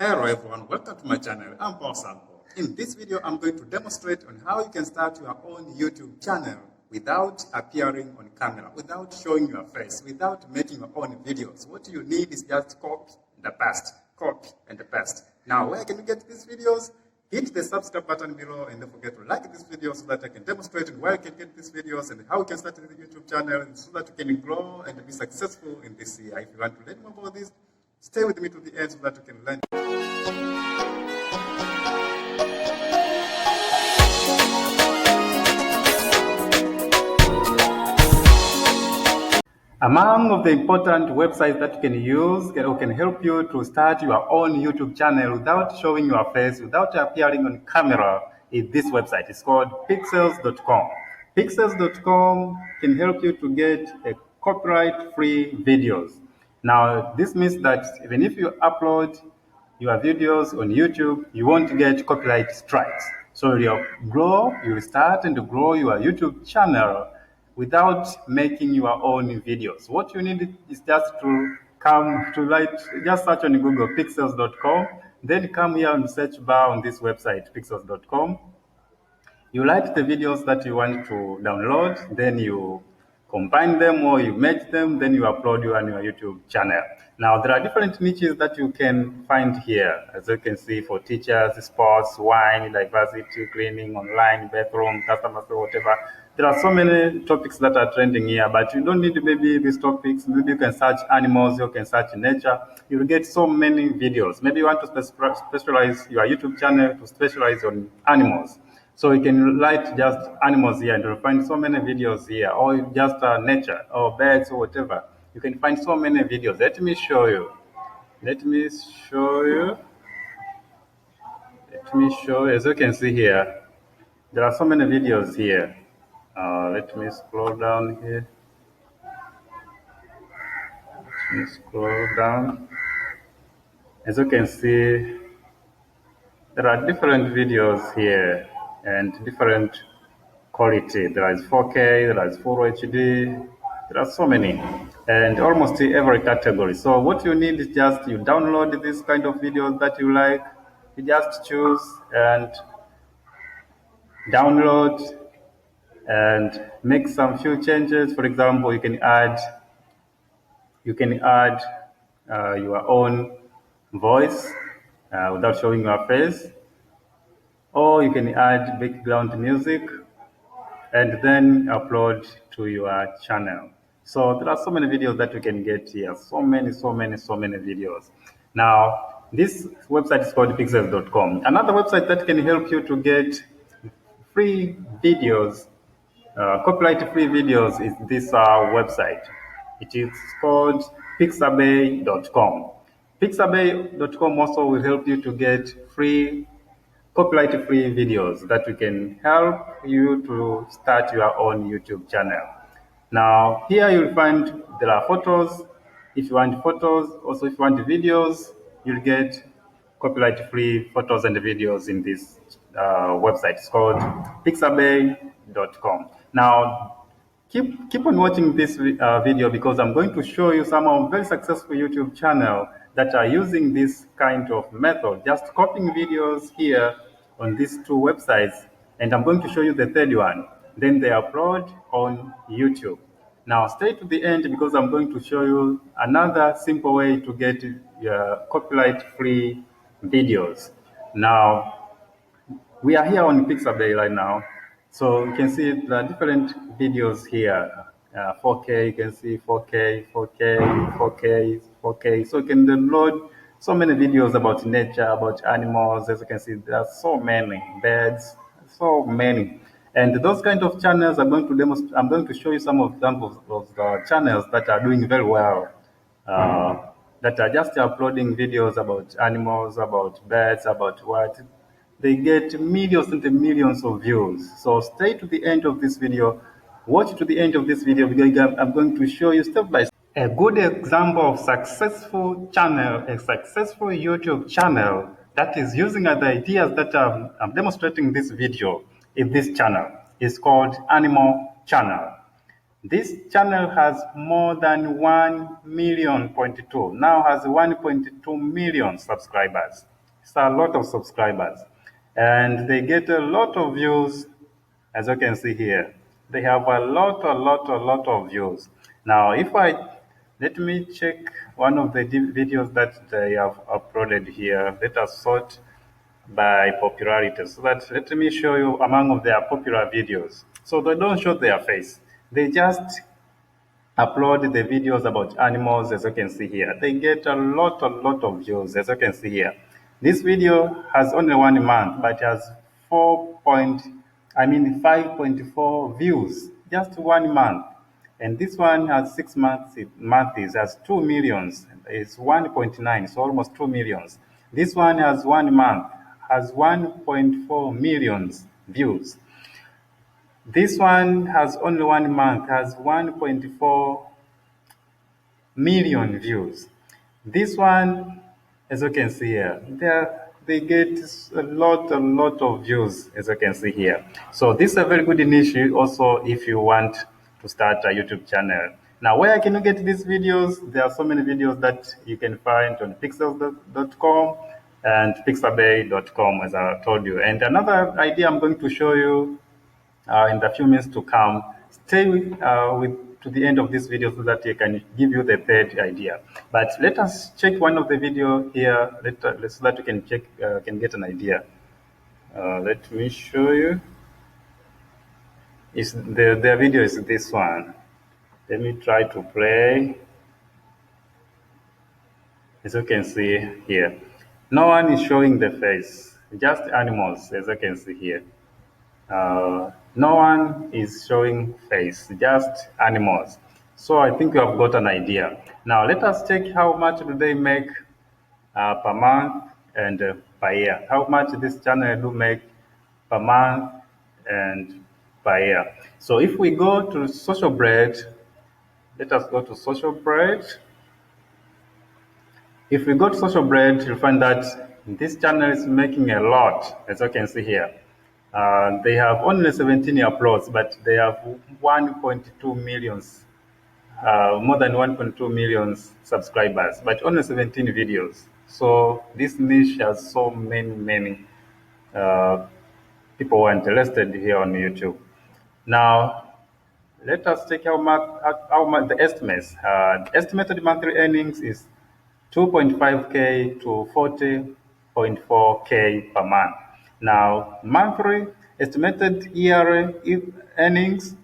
Hello everyone, welcome to my channel. I'm Paul Sampo. In this video, I'm going to demonstrate on how you can start your own YouTube channel without appearing on camera, without showing your face, without making your own videos. What you need is just copy and paste, copy and paste. Now, where can you get these videos? Hit the subscribe button below and don't forget to like this video so that I can demonstrate where you can get these videos and how you can start the YouTube channel so that you can grow and be successful in this year. If you want to learn more about this, stay with me to the end so that you can learn. Among of the important websites that you can use or can help you to start your own YouTube channel without showing your face, without appearing on camera, is this website. It's called Pexels.com. Pexels.com can help you to get a copyright-free videos. Now, this means that even if you upload your videos on YouTube, you won't get copyright strikes. So you'll start and grow your YouTube channel without making your own videos. What you need is just to just search on Google Pexels.com, then come here on search bar on this website, Pexels.com. You write the videos that you want to download, then you combine them or you merge them, then you upload you on your YouTube channel. Now, there are different niches that you can find here. As you can see, for teachers, sports, wine, diversity, cleaning, online, bathroom, customer service, whatever. There are so many topics that are trending here, but you don't need maybe these topics. Maybe you can search animals, you can search nature. You'll get so many videos. Maybe you want to specialize your YouTube channel to specialize on animals. So you can write just animals here and you'll find so many videos here, or just nature or birds or whatever. You can find so many videos. Let me show you. Let me show you. As you can see here, there are so many videos here. Let me scroll down here. Let me scroll down. As you can see, there are different videos here and different quality. There is 4K, there is Full HD, there are so many, and almost every category. So what you need is just you download this kind of videos that you like, you just choose and download and make some few changes. For example, you can add your own voice without showing your face, or you can add background music and then upload to your channel. So there are so many videos that you can get here. So many videos. Now, this website is called Pexels.com. Another website that can help you to get free videos, copyright-free videos, is this website. It is called Pixabay.com. Pixabay.com also will help you to get free copyright-free videos that can help you to start your own YouTube channel. Now, here you'll find there are photos. If you want photos, also if you want videos, you'll get copyright-free photos and videos in this website. It's called Pixabay.com. Now, keep on watching this video because I'm going to show you some of very successful YouTube channel that are using this kind of method, just copying videos here on these two websites, and I'm going to show you the third one. Then they upload on YouTube. Now stay to the end because I'm going to show you another simple way to get copyright-free videos. Now, we are here on Pixabay right now. So you can see the different videos here. 4K, you can see 4K, 4K, 4K, 4K. So you can download so many videos about nature, about animals. As you can see, there are so many birds, so many. And those kind of channels I'm going to show you some of examples of the channels that are doing very well. That are just uploading videos about animals, about birds, about what. They get millions and millions of views. So stay to the end of this video. Watch to the end of this video because I'm going to show you step by step a good example of successful channel, a successful YouTube channel that is using the ideas that I'm demonstrating in this video in this channel. It's called Animal Channel. This channel has more than 1.2 million, now has 1.2 million subscribers. It's a lot of subscribers. And they get a lot of views, as you can see here. They have a lot of views. Now, let me check one of the videos that they have uploaded here. Let us sort by popularity. So that let me show you among of their popular videos. So they don't show their face. They just upload the videos about animals, as you can see here. They get a lot of views, as you can see here. This video has only 1 month, but has 5.4 views, just 1 month. And this one has 6 months, it has 2 millions. It's 1.9, so almost 2 millions. This one has 1 month, has 1.4 millions views. This one has only 1 month, has 1.4 million views. This one, as you can see here, they get a lot of views, as you can see here. So this is a very good initiative also if you want to start a YouTube channel. Now, where can you get these videos? There are so many videos that you can find on pixels.com and pixabay.com, as I told you. And another idea I'm going to show you in the few minutes to come. Stay to the end of this video so that I can give you the third idea. But let us check one of the video here so that you can check, can get an idea. Let me show you. Their video is this one. Let me try to play. As you can see here, no one is showing the face, just animals, as you can see here. No one is showing face, just animals. So I think you have got an idea. Now let us check how much do they make per month and per year. How much this channel do make per month and per year. So if we go to Social Bread, let us go to Social Bread. If we go to Social Bread, you'll find that this channel is making a lot, as you can see here. They have only 17 uploads, but they have 1.2 million, more than 1.2 million subscribers, but only 17 videos. So this niche has so many people who are interested here on YouTube. Now, let us take how much the estimates. The estimated monthly earnings is 2.5K to 40.4K per month. Now, monthly estimated yearly earnings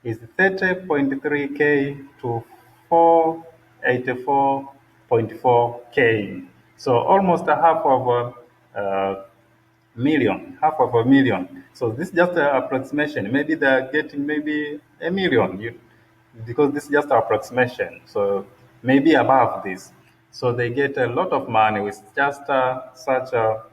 is 30.3K to 484.4K. So almost a half of a million. So this is just an approximation. Maybe they're getting maybe a million because this is just an approximation. So maybe above this. So they get a lot of money with just such a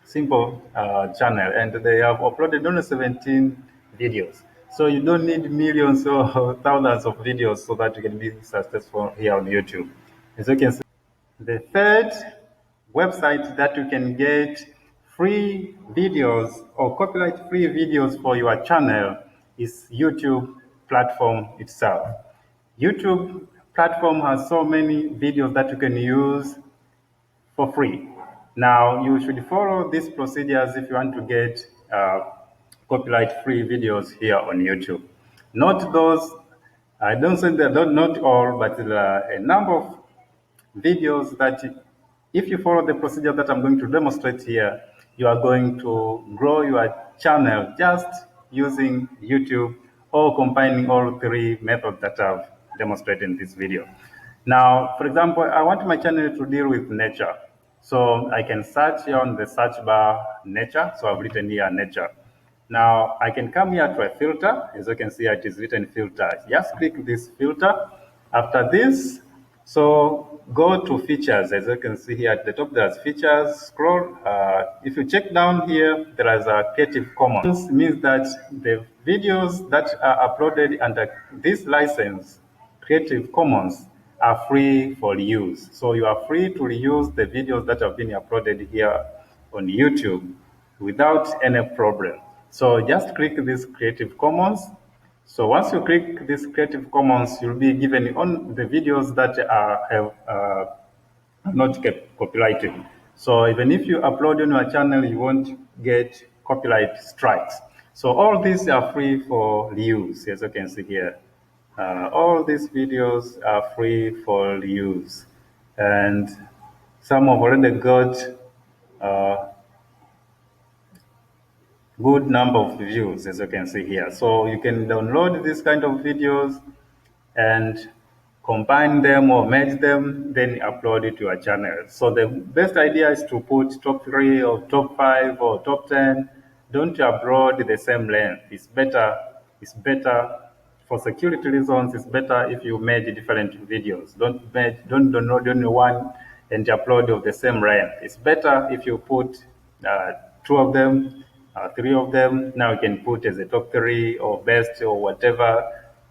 simple channel, and they have uploaded only 17 videos. So you don't need millions or thousands of videos so that you can be successful here on YouTube. As you can see, the third website that you can get free videos or copyright free videos for your channel is YouTube platform itself. YouTube platform has so many videos that you can use for free. Now, you should follow these procedures if you want to get copyright-free videos here on YouTube. Not those, I don't say that not all, but a number of videos that if you follow the procedure that I'm going to demonstrate here, you are going to grow your channel just using YouTube or combining all three methods that I've demonstrated in this video. Now, for example, I want my channel to deal with nature. So I can search here on the search bar nature. So I've written here nature. Now I can come here to a filter. As you can see, it is written filter. Just click this filter. After this, so go to features. As you can see here at the top, there's features. Scroll. If you check down here, there is a Creative Commons. Means that the videos that are uploaded under this license, Creative Commons, are free for use. So you are free to reuse the videos that have been uploaded here on YouTube without any problem. So just click this Creative Commons. So once you click this Creative Commons, you'll be given on the videos that have not kept copyrighted. So even if you upload on your channel, you won't get copyright strikes. So all these are free for use, as you can see here. All these videos are free for use, and some have already got uh, good number of views, as you can see here. So you can download this kind of videos and combine them or merge them, then upload it to your channel. So the best idea is to put top 3 or top 5 or top 10. Don't upload the same length. It's better for security reasons. It's better if you merge different videos. Don't download only one and upload of the same length. It's better if you put two of them, three of them. Now you can put as a top 3 or best or whatever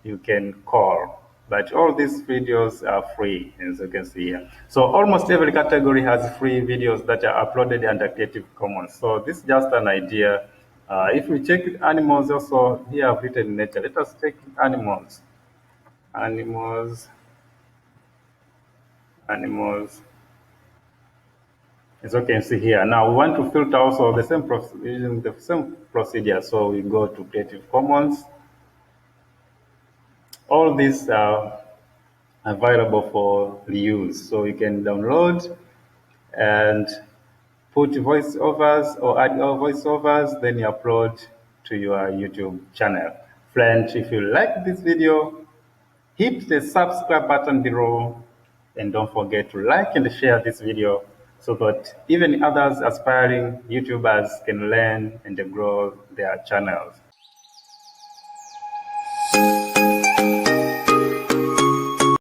you can call. But all these videos are free, as you can see here. So almost every category has free videos that are uploaded under Creative Commons. So this is just an idea. If we check animals also, here I've written nature. Let us check animals. Animals. As you can see here. Now we want to filter also the same using the same procedure. So we go to Creative Commons. All these are available for reuse. So you can download and put voiceovers or add voiceovers, then you upload to your YouTube channel. Friends, if you like this video, hit the subscribe button below and don't forget to like and share this video so that even others aspiring YouTubers can learn and grow their channels.